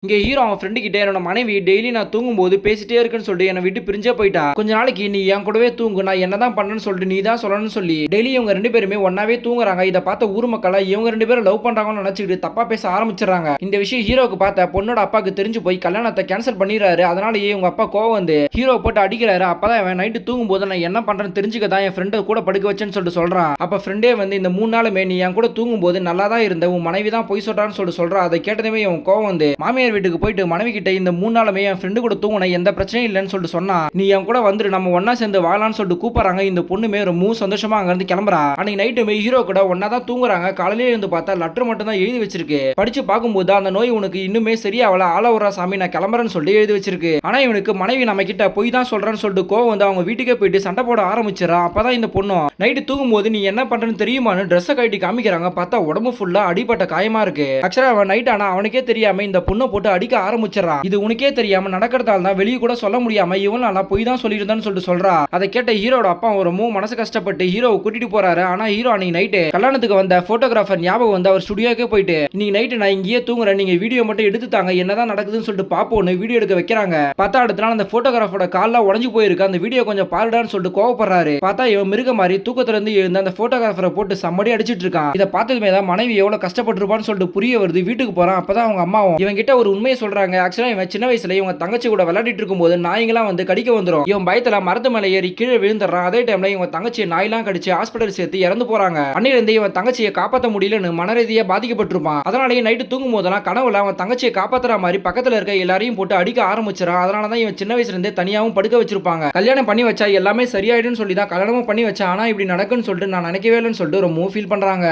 இங்க ஹீரோ அவன் ஃப்ரெண்டு கிட்ட என்னோட மனைவி டெய்லி நான் தூங்கும்போது பேசிட்டே இருக்குன்னு சொல்லிட்டு என்னை விட்டு பிரிஞ்சே போயிட்டா. கொஞ்ச நாளைக்கு நீ என் கூடவே தூங்கு, நான் என்னதான் பண்ணணும்னு சொல்லிட்டு நீ தான் சொல்லணும்னு சொல்லி டெய்லி இவங்க 2 பேருமே ஒன்னாவே தூங்குறாங்க. இதை பார்த்த ஊர் மக்களா இவங்க 2 பேரும் லவ் பண்றாங்கன்னு நினைச்சிட்டு தப்பா பேச ஆரம்பிச்சிடறாங்க. இந்த விஷயம் ஹீரோக்கு பார்த்த பொண்ணோட அப்பாக்கு தெரிஞ்சு போய் கல்யாணத்தை கேன்சல் பண்ணிடுறாரு. அதனாலேயே உங்க அப்பா கோவம் வந்து ஹீரோ போட்டு அடிக்கிறாரு. அப்பதான் அவன் நைட்டு தூங்கும் போது நான் என்ன பண்றேன்னு தெரிஞ்சுக்க தான் என் ஃப்ரெண்டை கூட படுக்க வச்சேன்னு சொல்லிட்டு சொல்றான். அப்ப ஃப்ரெண்டே வந்து இந்த 3 நாளுமே நீ என் கூட தூங்கும் போது நல்லா தான் இருந்த, உன் மனைவி தான் பொய் சொல்றான்னு சொல்லிட்டு சொல்றா. அதை கேட்டதுமே இவன் கோவம் வந்து மாமியார் வீட்டுக்கு போயிட்டு மனைவி கிட்ட இந்த 3 நாளுமே என் ஃப்ரெண்டு கூட தூங்குன எந்த பிரச்சனையும் இல்லைன்னு சொல்லிட்டு சொன்னா, நீ என் கூட வந்துரு நம்ம ஒன்னா சேர்ந்து வாழலாம்னு சொல்லிட்டு கூப்பிடுறாங்க. இந்த பொண்ணுமே ரொம்ப சந்தோஷமா அங்க இருந்து கிளம்புறா. அன்னைக்கு நைட்டுமே ஹீரோ கூட ஒன்னா தான் தூங்குறாங்க. காலையில இருந்து பார்த்தா லெட்டர் மட்டும் தான் எழுதி வச்சிருக்கு. படிச்சு பார்க்கும்போது அந்த நோய் உனக்கு இன்னுமே சரியாவல, ஆளவரா சாமி நான் கிளம்புறேன்னு சொல்லி எழுதி வச்சிருக்கு. ஆனா இவனுக்கு மனைவி நம்ம கிட்ட போய் தான் சொல்றான்னு சொல்லிட்டு கோவம் வந்து அவங்க வீட்டுக்கே போயிட்டு சண்டை போட ஆரம்பிச்சிடறான். அப்பதான் இந்த பொண்ணும் நைட்டு தூங்கும் போது நீ என்ன பண்றன்னு தெரியுமான்னு ட்ரெஸ்ஸை கட்டி காமிக்கிறாங்க. பார்த்தா உடம்பு ஃபுல்லா அடிப்பட்ட காயமா இருக்கு. ஆக்சுவலா அவன் நைட் ஆனா அவனுக்கே தெரியாம இந்த பொண்ணை போட்டு அடிக்க ஆரம்பிச்சிடறான். இது உனக்கே தெரியாம நடக்கிறதால தான் வெளியே கூட சொல்ல முடியாம இவன் நல்லா போய் தான் சொல்லியிருந்தான்னு சொல்லிட்டு சொல்றா. அதை கேட்ட ஹீரோட அப்பா ரொம்ப மனசு கஷ்டப்பட்டு ஹீரோவை கூட்டிட்டு போறாரு. ஆனா ஹீரோ அன்னைக்கு நைட்டு கல்யாணத்துக்கு வந்த போட்டோகிராஃபர் ஞாபகம் வந்து அவர் ஸ்டுடியோக்கே போயிட்டு இன்னைக்கு நைட்டு நான் இங்கேயே தூங்குறேன், நீங்க வீடியோ மட்டும் எடுத்துட்டாங்க என்னதான் நடக்குதுன்னு சொல்லிட்டு பாப்போன்னு வீடியோ எடுக்க வைக்கிறாங்க. பார்த்தா அடுத்த நாள் அந்த போட்டோகிராஃபரோட கால்லாம் உடஞ்சு போயிருக்கு. அந்த வீடியோ கொஞ்சம் பாருடான்னு சொல்லிட்டு கோவப்படுறாரு. பார்த்தா இவன் மிருக மாதிரி தூக்கத்துல இருந்து எழுந்து அந்த போட்டோகிராஃபரை போட்டு சம்மடி அடிச்சிட்டு இருக்கான். இதை பார்த்ததுமே தான் மனைவி எவ்வளவு கஷ்டப்பட்டிருப்பான்னு சொல்லிட்டு புரிய வருது. வீட்டுக்கு போறான். அப்பதான் அவங்க அம்மாவும் இவன் கிட்ட ஒரு உண்மையை சொல்றாங்க. ஆக்சுவலா இவன் சின்ன வயசுல இவங்க தங்கச்சி கூட விளையாடிட்டு இருக்கும்போது நாய்ங்களாம் வந்து கடிக்க வந்துடும். இவன் பயத்துல மரத்து மேல ஏறி கீழே விழுந்துடுறான். அதே டைம்ல இவன் தங்கச்சியை நாயெல்லாம் கடிச்சு ஹாஸ்பிட்டல் சேர்த்து இறந்து போறாங்க. அன்னிலிருந்து இவன் தங்கச்சியை காப்பாற்ற முடியலன்னு மனரீதியா பாதிக்கப்பட்டிருப்பான். அதனாலேயே நைட்டு தூங்கும் போதெல்லாம் கனவுல அவன் தங்கச்சியை காப்பாத்துற மாதிரி பக்கத்துல இருக்க எல்லாரையும் போட்டு அடிக்க ஆரம்பிச்சிடான். அதனாலதான் இவன் சின்ன வயசுல இருந்தே தனியாவும் படுக்க வச்சிருப்பாங்க. கல்யாணம் பண்ணி வச்சா எல்லாமே சரியாயிடுன்னு சொல்லி தான் கல்யாணமும் பண்ணி வச்சா. ஆனா இப்படி நடக்குன்னு சொல்லிட்டு நான் நினைக்கவே இல்லைன்னு சொல்லிட்டு ரொம்ப ஃபீல் பண்றாங்க.